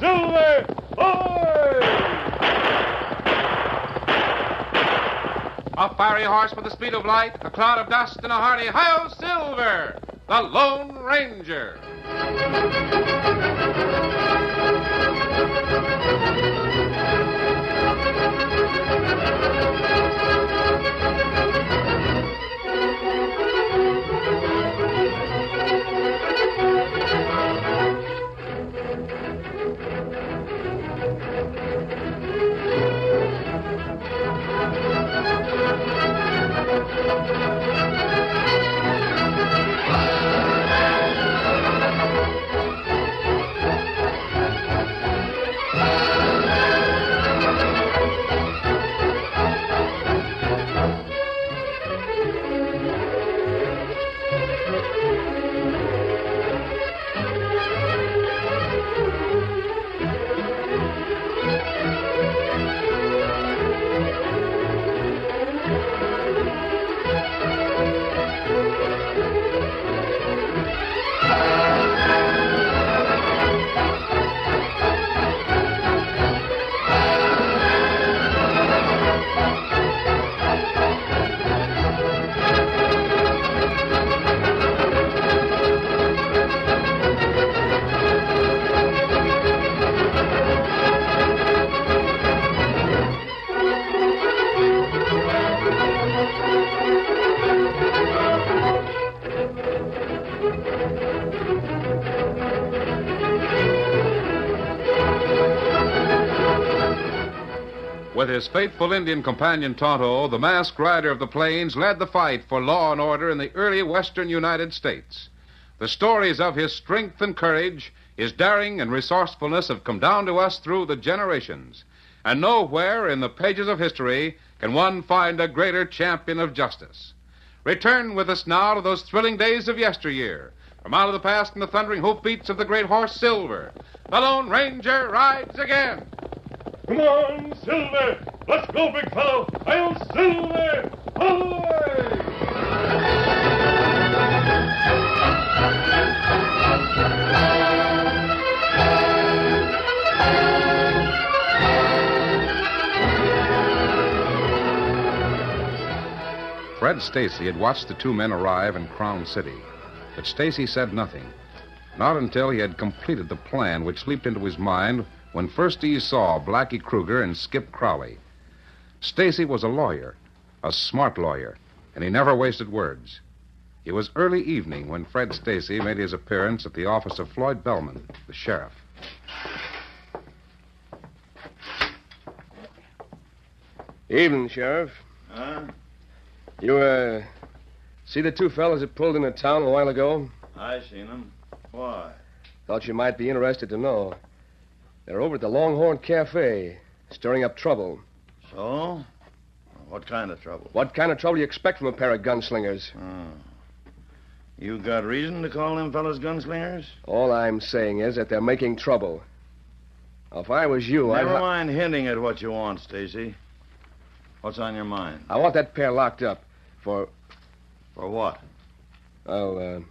Silver! Ahoy! A fiery horse with the speed of light, a cloud of dust, and a hearty Hi-Yo Silver, the Lone Ranger. With his faithful Indian companion Tonto, the masked rider of the plains led the fight for law and order in the early western United States. The stories of his strength and courage, his daring and resourcefulness have come down to us through the generations. And nowhere in the pages of history can one find a greater champion of justice. Return with us now to those thrilling days of yesteryear. From out of the past and the thundering hoofbeats of the great horse Silver, the Lone Ranger rides again. Come on, Silver! Let's go, big fellow! I'll Silver! Ahoy! Fred Stacy had watched the two men arrive in Crown City, but Stacy said nothing. Not until he had completed the plan which leaped into his mind when first he saw Blackie Kruger and Skip Crowley. Stacy was a lawyer, a smart lawyer, and he never wasted words. It was early evening when Fred Stacy made his appearance at the office of Floyd Bellman, the sheriff. Evening, Sheriff. Huh? You, see the two fellas that pulled into town a while ago? I seen them. Why? Thought you might be interested to know. They're over at the Longhorn Cafe, stirring up trouble. So? What kind of trouble? What kind of trouble do you expect from a pair of gunslingers? You got reason to call them fellas gunslingers? All I'm saying is that they're making trouble. Now, if I was you, Never mind hinting at what you want, Stacy. What's on your mind? I want that pair locked up for... For what? Well,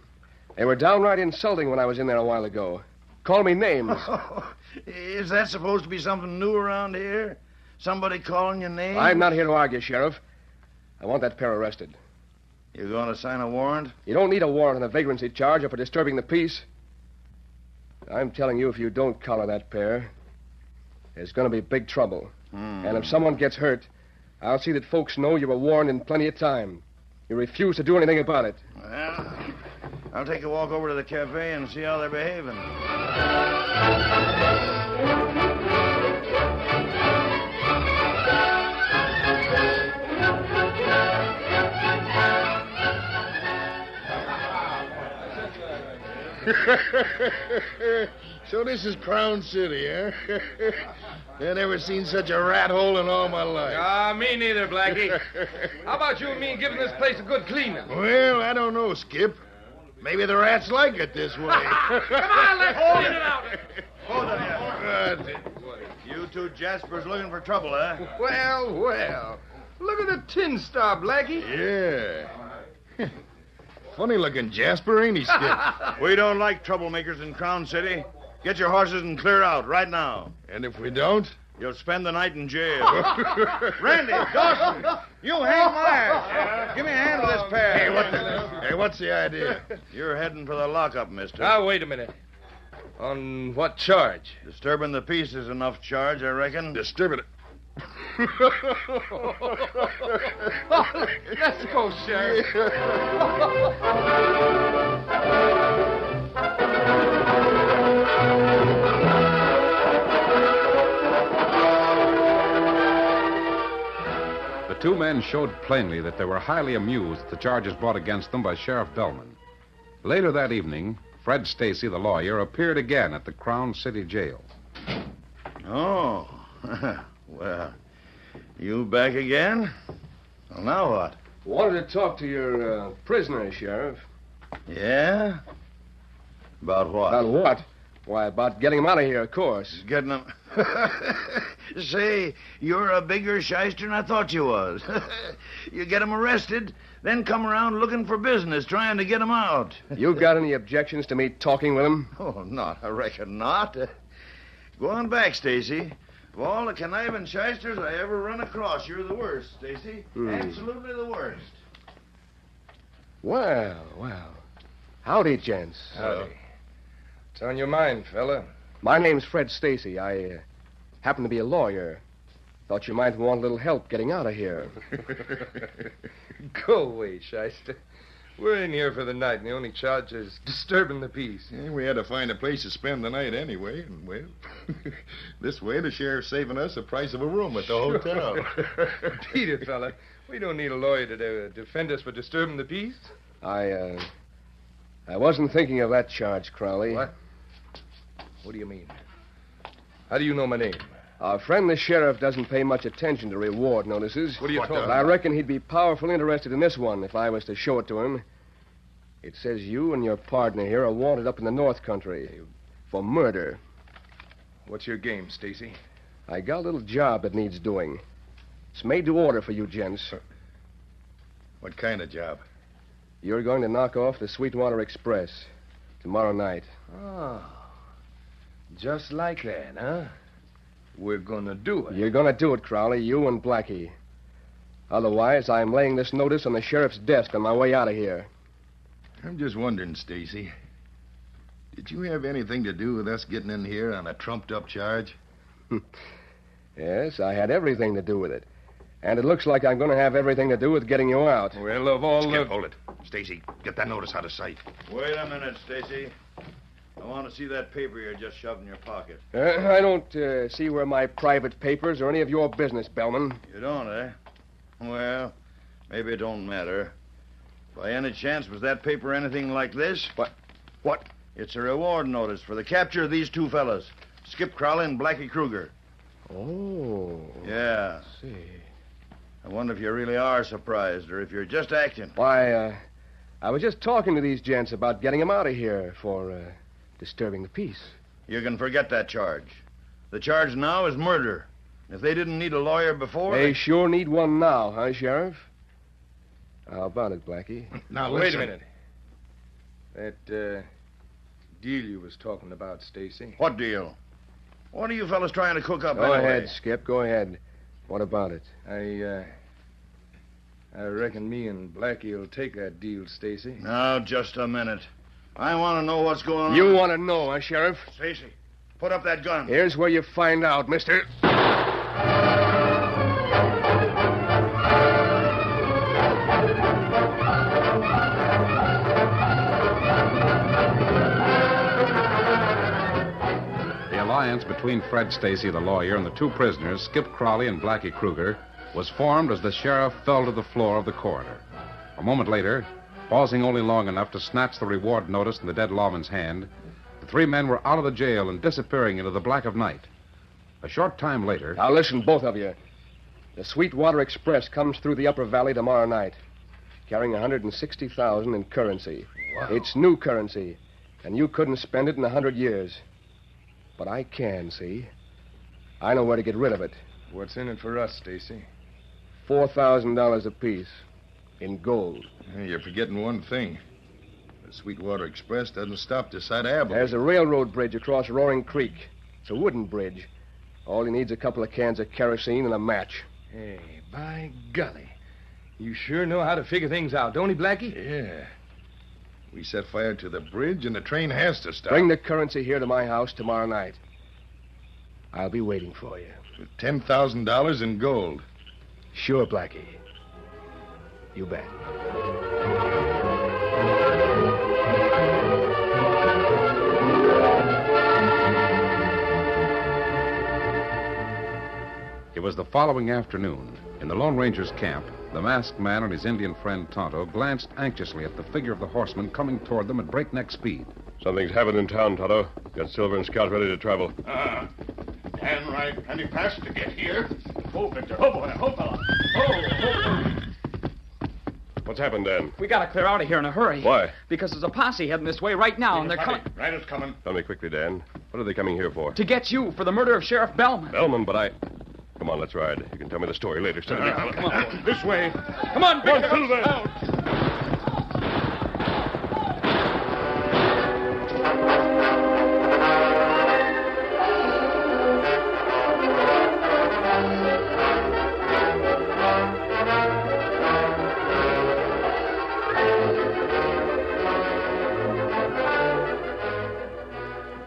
they were downright insulting when I was in there a while ago. Called me names. Is that supposed to be something new around here? Somebody calling you names? I'm not here to argue, Sheriff. I want that pair arrested. You going to sign a warrant? You don't need a warrant on a vagrancy charge or for disturbing the peace. I'm telling you, if you don't collar that pair, there's going to be big trouble. And if someone gets hurt, I'll see that folks know you were warned in plenty of time. You refuse to do anything about it. Well, I'll take a walk over to the cafe and see how they're behaving. So this is Crown City, eh? I never seen such a rat hole in all my life. Me neither, Blackie. How about you and me giving this place a good cleaning? Well, I don't know, Skip. Maybe the rats like it this way. Come on, let's clean it out. Both of you. You two Jaspers looking for trouble, huh? Well. Look at the tin star, Blackie. Yeah. Funny-looking Jasper, ain't he, Skip? We don't like troublemakers in Crown City. Get your horses and clear out right now. And if we don't? You'll spend the night in jail. Randy, Dawson, you hang Myers. Give me a hand with this pair. Hey, what's the idea? You're heading for the lockup, mister. Now, wait a minute. On what charge? Disturbing the peace is enough charge, I reckon. Disturbing it. Let's go, Sheriff. The two men showed plainly that they were highly amused at the charges brought against them by Sheriff Bellman. Later that evening, Fred Stacy, the lawyer, appeared again at the Crown City Jail. Oh, well, you back again? Well, now what? Wanted to talk to your prisoner, Sheriff. Yeah? About what? About what? Why, about getting him out of here, of course. Getting him. Say, you're a bigger shyster than I thought you was. You get him arrested, then come around looking for business, trying to get him out. You got any objections to me talking with him? Oh, not. I reckon not. Go on back, Stacy. Of all the conniving shysters I ever run across, you're the worst, Stacy. Absolutely the worst. Well. Howdy, gents. Howdy. What's on your mind, fella? My name's Fred Stacy. I happen to be a lawyer. Thought you might want a little help getting out of here. Go away, shyster. We're in here for the night, and the only charge is disturbing the peace. Yeah, we had to find a place to spend the night anyway, and, well, this way the sheriff's saving us the price of a room at the hotel. Beat it, fella. We don't need a lawyer to defend us for disturbing the peace. I wasn't thinking of that charge, Crowley. What? What do you mean? How do you know my name? Our friend the sheriff doesn't pay much attention to reward notices. What are you talking But I reckon he'd be powerful interested in this one if I was to show it to him. It says you and your partner here are wanted up in the North Country for murder. What's your game, Stacy? I got a little job that needs doing. It's made to order for you gents. What kind of job? You're going to knock off the Sweetwater Express tomorrow night. Oh. Just like that, huh? We're gonna do it. You're going to do it, Crowley, you and Blackie. Otherwise, I'm laying this notice on the sheriff's desk on my way out of here. I'm just wondering, Stacy. Did you have anything to do with us getting in here on a trumped-up charge? Yes, I had everything to do with it. And it looks like I'm going to have everything to do with getting you out. Well, of all Skip, hold it. Stacy, get that notice out of sight. Wait a minute, Stacy. I want to see that paper you just shoved in your pocket. I don't see where my private papers are any of your business, Bellman. You don't, eh? Well, maybe it don't matter. By any chance, was that paper anything like this? What? It's a reward notice for the capture of these two fellas, Skip Crowley and Blackie Kruger. Oh. Yeah. I see. I wonder if you really are surprised or if you're just acting. Why, I was just talking to these gents about getting them out of here for disturbing the peace. You can forget that charge. The charge now is murder. If they didn't need a lawyer before... They sure need one now, huh, Sheriff? How about it, Blackie? Now, Wait a listen. minute. That deal you was talking about, Stacy. What deal? What are you fellas trying to cook up Go anyway? ahead, Skip, go ahead. What about it? I reckon me and Blackie will take that deal, Stacy. Now, just a minute. I want to know what's going on. You want to know, huh, Sheriff? Stacy, put up that gun. Here's where you find out, mister. The alliance between Fred Stacy, the lawyer, and the two prisoners, Skip Crowley and Blackie Kruger, was formed as the sheriff fell to the floor of the corridor. A moment later, pausing only long enough to snatch the reward notice in the dead lawman's hand, the three men were out of the jail and disappearing into the black of night. A short time later... Now listen, both of you. The Sweetwater Express comes through the Upper Valley tomorrow night, carrying $160,000 in currency. Wow. It's new currency, and you couldn't spend it in 100 years. But I can, see? I know where to get rid of it. What's in it for us, Stacy? $4,000 apiece in gold. Hey, you're forgetting one thing. The Sweetwater Express doesn't stop this side of Abilene. There's a railroad bridge across Roaring Creek. It's a wooden bridge. All he needs is a couple of cans of kerosene and a match. Hey, by golly. You sure know how to figure things out, don't he, Blackie? Yeah. We set fire to the bridge, and the train has to stop. Bring the currency here to my house tomorrow night. I'll be waiting for you. With $10,000 in gold. Sure, Blackie. You bet. It was the following afternoon. In the Lone Ranger's camp, the masked man and his Indian friend Tonto glanced anxiously at the figure of the horseman coming toward them at breakneck speed. Something's happened in town, Tonto. Got Silver and Scout ready to travel. Dan ride plenty fast to get here. Oh, Victor. Oh, boy. Oh, fella. Oh. What's happened, Dan? We gotta clear out of here in a hurry. Why? Because there's a posse heading this way right now, and they're coming Riders coming. Tell me quickly, Dan. What are they coming here for? to get you for the murder of Sheriff Bellman. Bellman, but I... Come on, let's ride. You can tell me the story later. Come on. This way. Come on, Victor. Silver.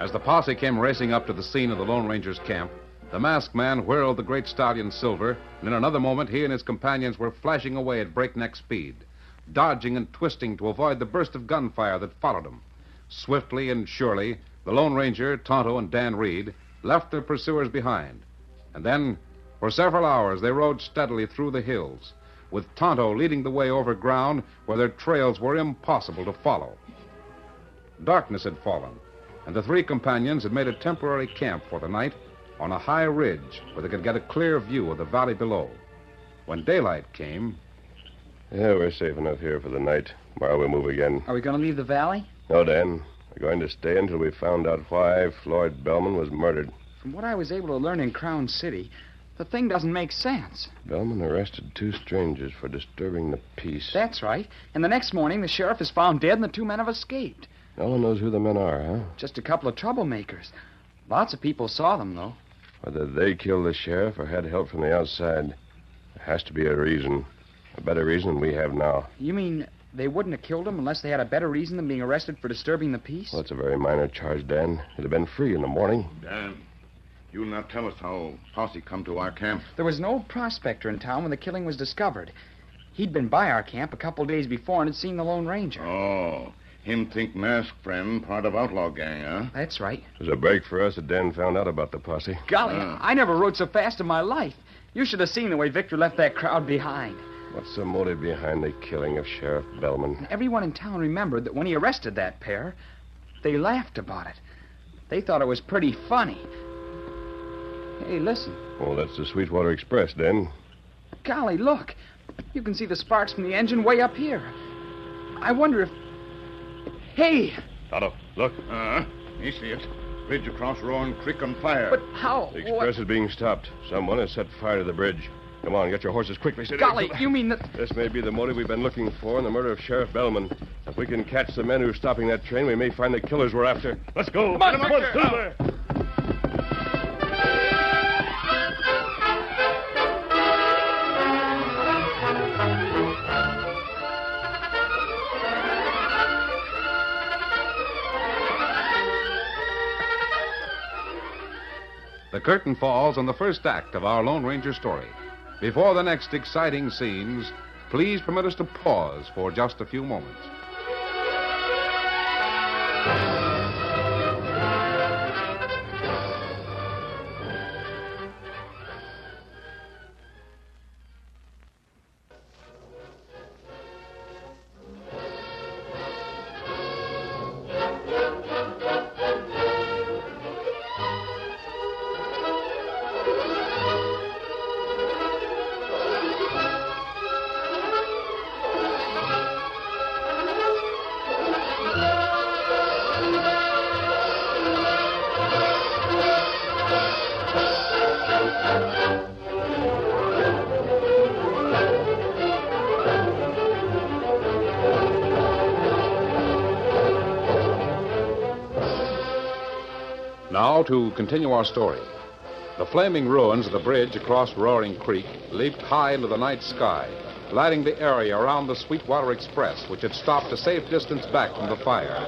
As the posse came racing up to the scene of the Lone Ranger's camp, the masked man whirled the great stallion Silver, and in another moment he and his companions were flashing away at breakneck speed, dodging and twisting to avoid the burst of gunfire that followed them. Swiftly and surely, the Lone Ranger, Tonto, and Dan Reed left their pursuers behind. And then, for several hours, they rode steadily through the hills, with Tonto leading the way over ground where their trails were impossible to follow. Darkness had fallen, and the three companions had made a temporary camp for the night on a high ridge where they could get a clear view of the valley below. When daylight came... Yeah, we're safe enough here for the night. Tomorrow we'll move again. Are we gonna leave the valley? No, Dan. We're going to stay until we found out why Floyd Bellman was murdered. From what I was able to learn in Crown City, the thing doesn't make sense. Bellman arrested two strangers for disturbing the peace. That's right. And the next morning, the sheriff is found dead and the two men have escaped. No one knows who the men are, huh? Just a couple of troublemakers. Lots of people saw them, though. Whether they killed the sheriff or had help from the outside, there has to be a reason. A better reason than we have now. You mean they wouldn't have killed him unless they had a better reason than being arrested for disturbing the peace? Well, it's a very minor charge, Dan. He'd have been free in the morning. Dan, you'll not tell us how posse come to our camp. There was an old prospector in town when the killing was discovered. He'd been by our camp a couple days before and had seen the Lone Ranger. Oh, him think masked friend, part of outlaw gang, huh? That's right. It was a break for us that Dan found out about the posse. Golly, I never rode so fast in my life. You should have seen the way Victor left that crowd behind. What's the motive behind the killing of Sheriff Bellman? Everyone in town remembered that when he arrested that pair, they laughed about it. They thought it was pretty funny. Hey, listen. Oh, that's the Sweetwater Express, Dan. Golly, look. You can see the sparks from the engine way up here. I wonder if... Hey! Tonto, look. You see it. Bridge across Rowan Creek on fire. But how? The express is being stopped. Someone has set fire to the bridge. Come on, get your horses quickly. Golly, you mean that... This may be the motive we've been looking for in the murder of Sheriff Bellman. If we can catch the men who are stopping that train, we may find the killers we're after. Let's go. Come on, Victor. Silver. The curtain falls on the first act of our Lone Ranger story. Before the next exciting scenes, please permit us to pause for just a few moments. Now, to continue our story. The flaming ruins of the bridge across Roaring Creek leaped high into the night sky, lighting the area around the Sweetwater Express, which had stopped a safe distance back from the fire.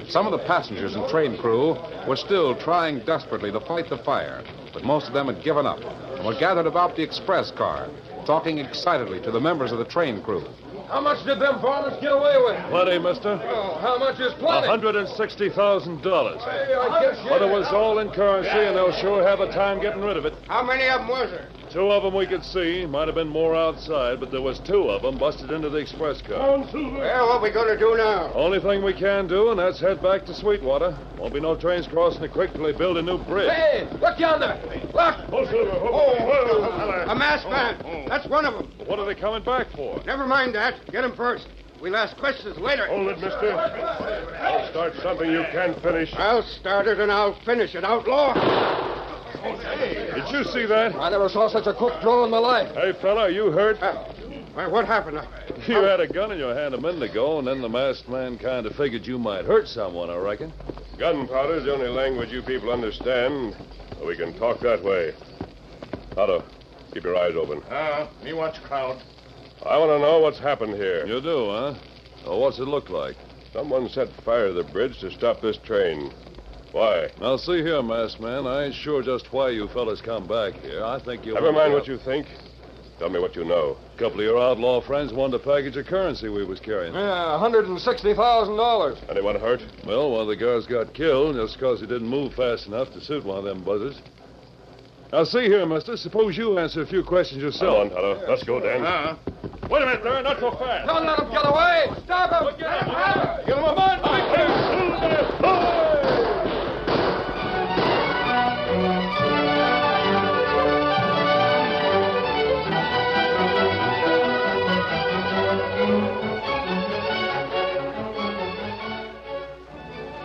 Some of the passengers and train crew were still trying desperately to fight the fire, but most of them had given up and were gathered about the express car, talking excitedly to the members of the train crew. How much did them farmers get away with? Plenty, mister. Oh, how much is plenty? $160,000. Hey, I guess But it was all in currency, and they'll sure have a time getting rid of it. How many of them was there? 2 of them we could see. Might have been more outside, but there was 2 of them busted into the express car. Well, what we going to do now? Only thing we can do, and that's head back to Sweetwater. Won't be no trains crossing the creek till they build a new bridge. Hey, look yonder. Look. Oh, A masked man. That's one of them. what are they coming back for? Never mind that. Get him first. We'll ask questions later. Hold it, mister. I'll start something you can't finish. I'll start it and I'll finish it, outlaw. Did you see that? I never saw such a quick draw in my life. Hey, fella, are you hurt? Why, what happened? You had a gun in your hand a minute ago, and then the masked man kind of figured you might hurt someone, I reckon. Gunpowder's the only language you people understand. So we can talk that way. Otto, keep your eyes open. Me watch crowd. I want to know what's happened here. You do, huh? Well, what's it look like? Someone set fire to the bridge to stop this train. Why? Now, see here, masked man. I ain't sure just why you fellas come back here. I think you'll... Never mind what you think. Tell me what you know. A couple of your outlaw friends wanted a package of currency we was carrying. Yeah, $160,000. Anyone hurt? Well, one of the guards got killed just because he didn't move fast enough to suit one of them buzzers. Now, see here, mister. Suppose you answer a few questions yourself. Come on, Otto. Let's go, Dan. Wait a minute, there. Not so fast. Don't let him get away. Stop him. Get him. Come on.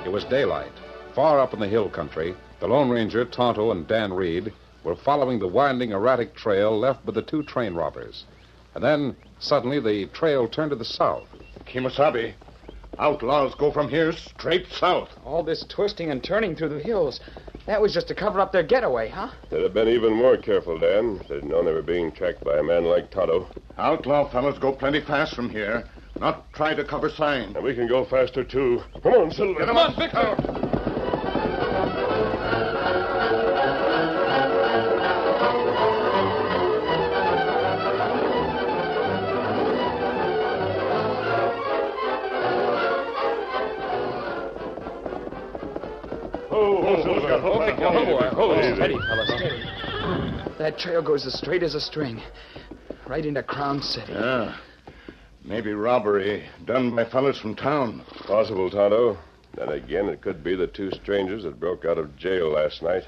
It was daylight. Far up in the hill country, the Lone Ranger, Tonto, and Dan Reed were following the winding, erratic trail left by the 2 train robbers. And then, suddenly, the trail turned to the south. Kemosabe. Outlaws go from here straight south. All this twisting and turning through the hills. That was just to cover up their getaway, huh? They'd have been even more careful, Dan, if they'd known they were being tracked by a man like Tonto. Outlaw fellows go plenty fast from here. Not try to cover sign. And we can go faster, too. Come on, Silver. Come on, Victor. Steady, fella, steady. That trail goes as straight as a string. Right into Crown City. Yeah. Maybe robbery done by fellas from town. Possible, Tonto. Then again, it could be the 2 strangers that broke out of jail last night.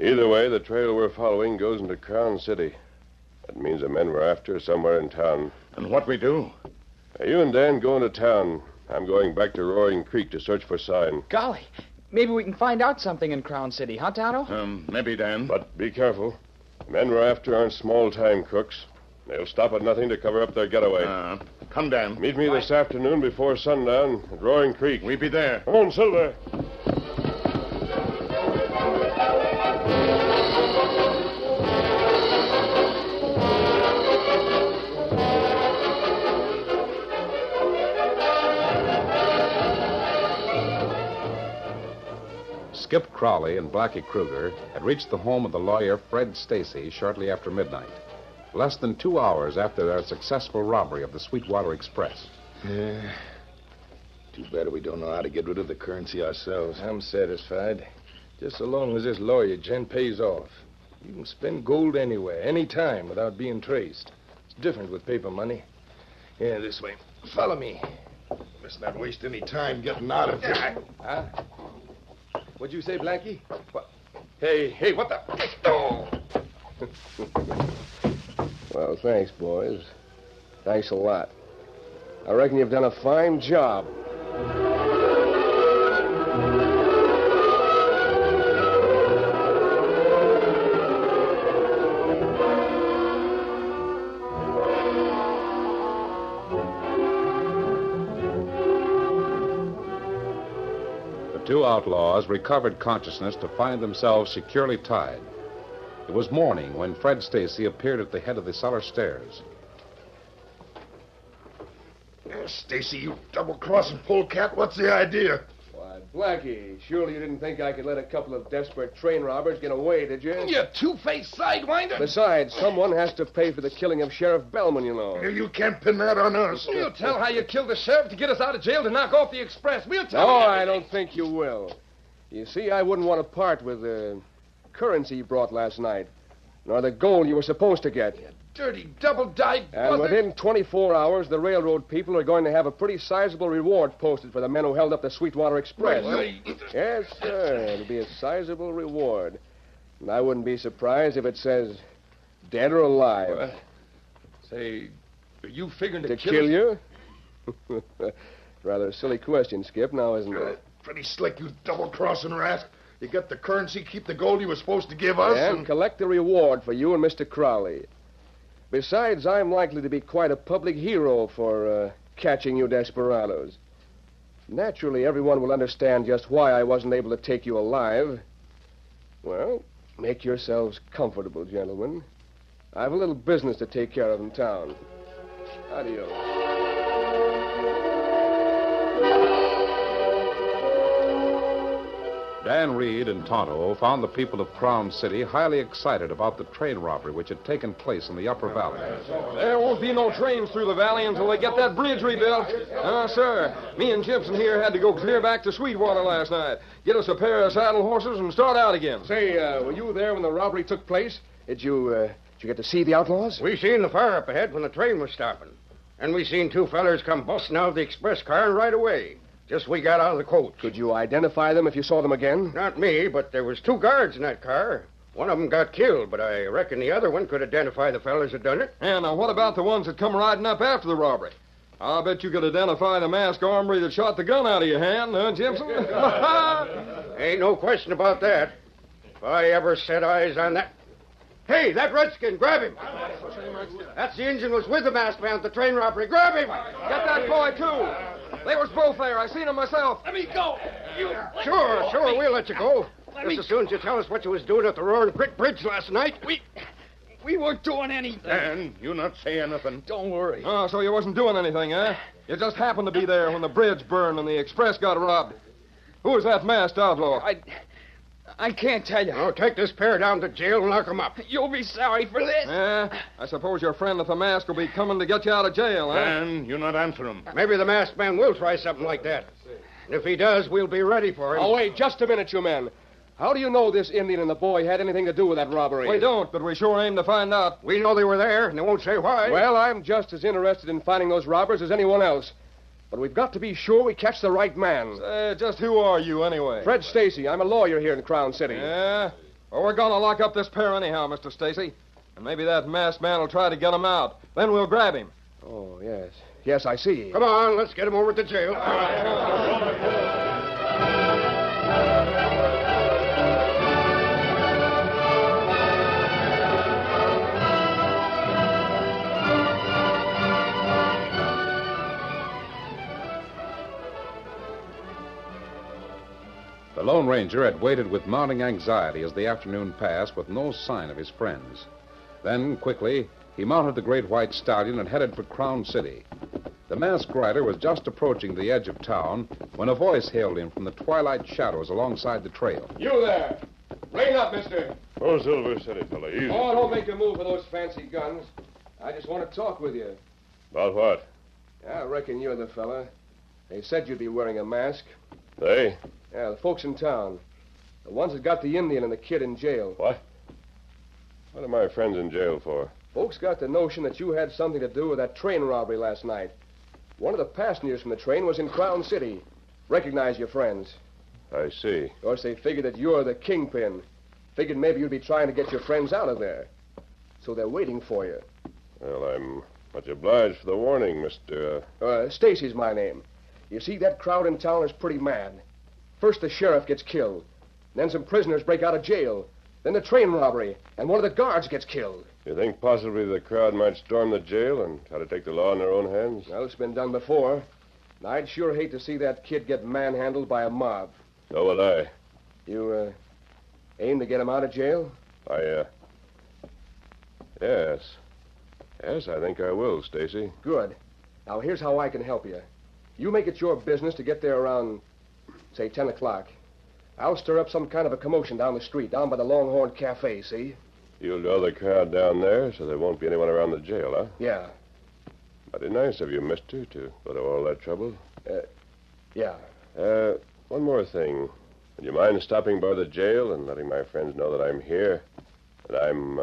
Either way, the trail we're following goes into Crown City. That means the men we're after are somewhere in town. And what we do? Now, you and Dan go into town. I'm going back to Roaring Creek to search for sign. Golly, maybe we can find out something in Crown City, huh, Tonto? Maybe, Dan. But be careful. The men we're after aren't small-time crooks. They'll stop at nothing to cover up their getaway. Come, Dan. Meet me this afternoon before sundown at Roaring Creek. We be there. Come on, Silver. Skip Crowley and Blackie Kruger had reached the home of the lawyer Fred Stacy shortly after midnight, less than 2 hours after their successful robbery of the Sweetwater Express. Yeah. Too bad we don't know how to get rid of the currency ourselves. I'm satisfied. Just so long as this lawyer gent pays off. You can spend gold anywhere, any time, without being traced. It's different with paper money. Yeah, this way. Follow me. Let's not waste any time getting out of here. Huh? What'd you say, Blackie? What? Hey, what the? Oh! Well, thanks, boys. Thanks a lot. I reckon you've done a fine job. The two outlaws recovered consciousness to find themselves securely tied. It was morning when Fred Stacy appeared at the head of the cellar stairs. Stacy, you double-crossing polecat, what's the idea? Why, Blackie, surely you didn't think I could let a couple of desperate train robbers get away, did you? You two-faced sidewinder. Besides, someone has to pay for the killing of Sheriff Bellman, you know. You can't pin that on us. You'll tell how you killed the sheriff to get us out of jail to knock off the express. We'll tell No, you. I don't think you will. You see, I wouldn't want to part with the currency you brought last night, nor the gold you were supposed to get. Dirty double-dyed And buzzard. within 24 hours, the railroad people are going to have a pretty sizable reward posted for the men who held up the Sweetwater Express. Yes, sir. It'll be a sizable reward. And I wouldn't be surprised if it says dead or alive. Say, are you figuring To kill you? Rather a silly question, Skip, now isn't it? Pretty slick, you double-crossing rat. You get the currency, keep the gold you were supposed to give us, And collect the reward for you and Mr. Crowley. Besides, I'm likely to be quite a public hero for catching you desperados. Naturally, everyone will understand just why I wasn't able to take you alive. Well, make yourselves comfortable, gentlemen. I have a little business to take care of in town. Adios. Dan Reed and Tonto found the people of Crown City highly excited about the train robbery which had taken place in the Upper Valley. There won't be no trains through the valley until they get that bridge rebuilt. Sir. Me and Gibson here had to go clear back to Sweetwater last night. Get us a pair of saddle horses and start out again. Say, were you there when the robbery took place? Did you get to see the outlaws? We seen the fire up ahead when the train was stopping. And we seen two fellers come busting out of the express car and right away. Just we got out of the coach. Could you identify them if you saw them again? Not me, but there was two guards in that car. One of them got killed, but I reckon the other one could identify the fellers that done it. And what about the ones that come riding up after the robbery? I'll bet you could identify the masked armory that shot the gun out of your hand, huh, Gibson? Ain't no question about that. If I ever set eyes on that... Hey, that redskin, grab him. That's the Injun was with the masked man at the train robbery. Grab him. Get that boy, too. They was both there. I seen them myself. Let me go. Sure, we'll let you go. Just as soon as you tell us what you was doing at the Roaring Creek Bridge last night. We weren't doing anything. Dan, you not say anything. Don't worry. Oh, so you wasn't doing anything, huh? You just happened to be there when the bridge burned and the express got robbed. Who was that masked outlaw? I can't tell you. Oh, take this pair down to jail and lock them up. You'll be sorry for this. Yeah, I suppose your friend with the mask will be coming to get you out of jail, huh? Dan, you not answer him. Maybe the masked man will try something like that. And if he does, we'll be ready for him. Oh, wait, just a minute, you men. How do you know this Indian and the boy had anything to do with that robbery? We don't, but we sure aim to find out. We know they were there, and they won't say why. Well, I'm just as interested in finding those robbers as anyone else. But we've got to be sure we catch the right man. Just who are you, anyway? Fred Stacy. I'm a lawyer here in Crown City. Yeah? Well, we're going to lock up this pair anyhow, Mr. Stacy. And maybe that masked man will try to get him out. Then we'll grab him. Oh, yes. Yes, I see. Come on, let's get him over to jail. The Lone Ranger had waited with mounting anxiety as the afternoon passed with no sign of his friends. Then, quickly, he mounted the great white stallion and headed for Crown City. The masked rider was just approaching the edge of town when a voice hailed him from the twilight shadows alongside the trail. You there. Rein up, mister. Oh, Silver City, fella, easy. Oh, don't make a move with those fancy guns. I just want to talk with you. About what? I reckon you're the fella. They said you'd be wearing a mask. They? Yeah, the folks in town. The ones that got the Indian and the kid in jail. What? What are my friends in jail for? Folks got the notion that you had something to do with that train robbery last night. One of the passengers from the train was in Crown City. Recognize your friends. I see. Of course, they figured that you're the kingpin. Figured maybe you'd be trying to get your friends out of there. So they're waiting for you. Well, I'm much obliged for the warning, Mr. Stacy's my name. You see, that crowd in town is pretty mad. First, the sheriff gets killed. Then some prisoners break out of jail. Then the train robbery, and one of the guards gets killed. You think possibly the crowd might storm the jail and try to take the law in their own hands? Well, it's been done before. And I'd sure hate to see that kid get manhandled by a mob. So would I. You, aim to get him out of jail? Yes. Yes, I think I will, Stacy. Good. Now, here's how I can help you. You make it your business to get there around, say, 10 o'clock. I'll stir up some kind of a commotion down the street, down by the Longhorn Cafe, see? You'll draw the crowd down there so there won't be anyone around the jail, huh? Yeah. Mighty nice of you, mister, to go to all that trouble. Yeah. One more thing. Would you mind stopping by the jail and letting my friends know that I'm here? That I'm,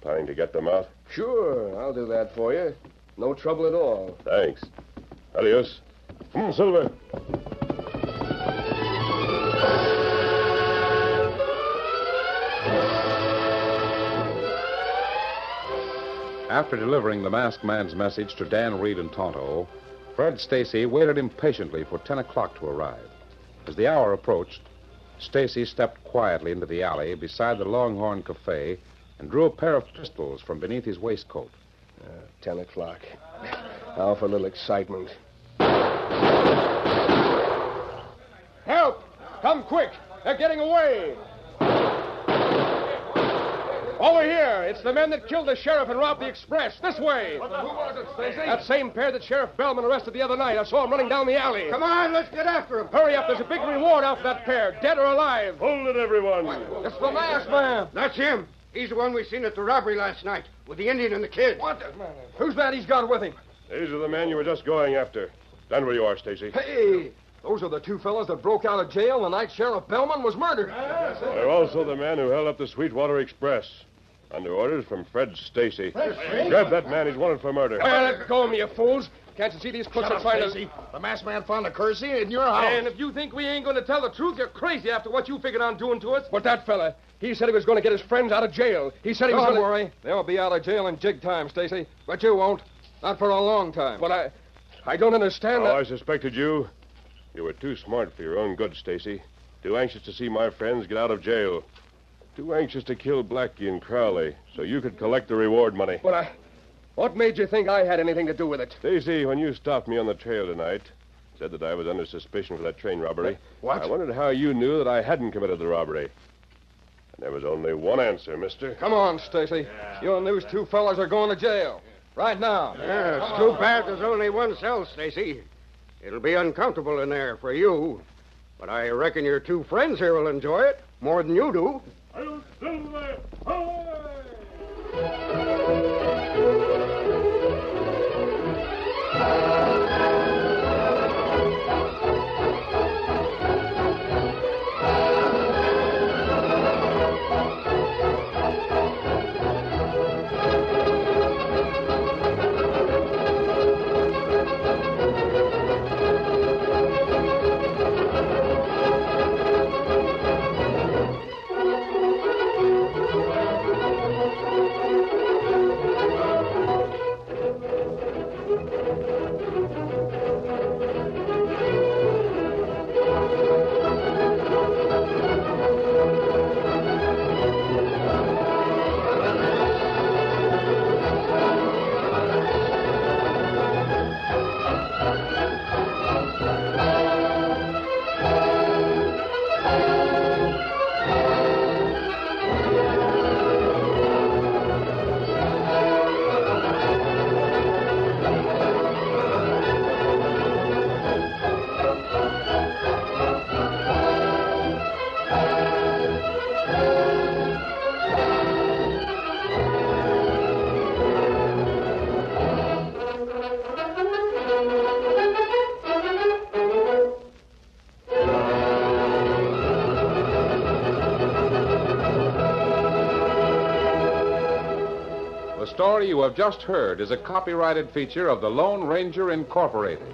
planning to get them out? Sure, I'll do that for you. No trouble at all. Thanks. Adios. Come on, Silver. After delivering the masked man's message to Dan Reed and Tonto, Fred Stacy waited impatiently for 10 o'clock to arrive. As the hour approached, Stacy stepped quietly into the alley beside the Longhorn Cafe and drew a pair of pistols from beneath his waistcoat. 10 o'clock. Now for a little excitement. Help! Come quick! They're getting away! Over here! It's the men that killed the sheriff and robbed the express. This way! Who was it, Stacy? That same pair that Sheriff Bellman arrested the other night. I saw him running down the alley. Come on, let's get after him. Hurry up. There's a big reward out for that pair, dead or alive. Hold it, everyone. It's the masked man. That's him. He's the one we seen at the robbery last night with the Indian and the kid. What the... Who's that he's got with him? These are the men you were just going after. Stand where you are, Stacy. Hey, those are the two fellas that broke out of jail the night Sheriff Bellman was murdered. They're also the men who held up the Sweetwater Express. Under orders from Fred Stacy. Grab that man. He's wanted for murder. Let go of me, you fools. Can't you see these crooks are trying to... The masked man found a currency in your house. And if you think we ain't going to tell the truth, you're crazy after what you figured on doing to us. But that fella, he said he was going to get his friends out of jail. He said he was Don't going to... worry. They'll be out of jail in jig time, Stacy. But you won't. Not for a long time. But I don't understand that... I suspected you. You were too smart for your own good, Stacy. Too anxious to see my friends get out of jail. Too anxious to kill Blackie and Crowley so you could collect the reward money. But what made you think I had anything to do with it? Stacy, when you stopped me on the trail tonight, said that I was under suspicion for that train robbery. What? I wondered how you knew that I hadn't committed the robbery. And there was only one answer, mister. Come on, Stacy. You and those two fellas are going to jail. Right now. Yeah, it's too bad there's only one cell, Stacy. It'll be uncomfortable in there for you. But I reckon your two friends here will enjoy it more than you do. The story you have just heard is a copyrighted feature of the Lone Ranger Incorporated.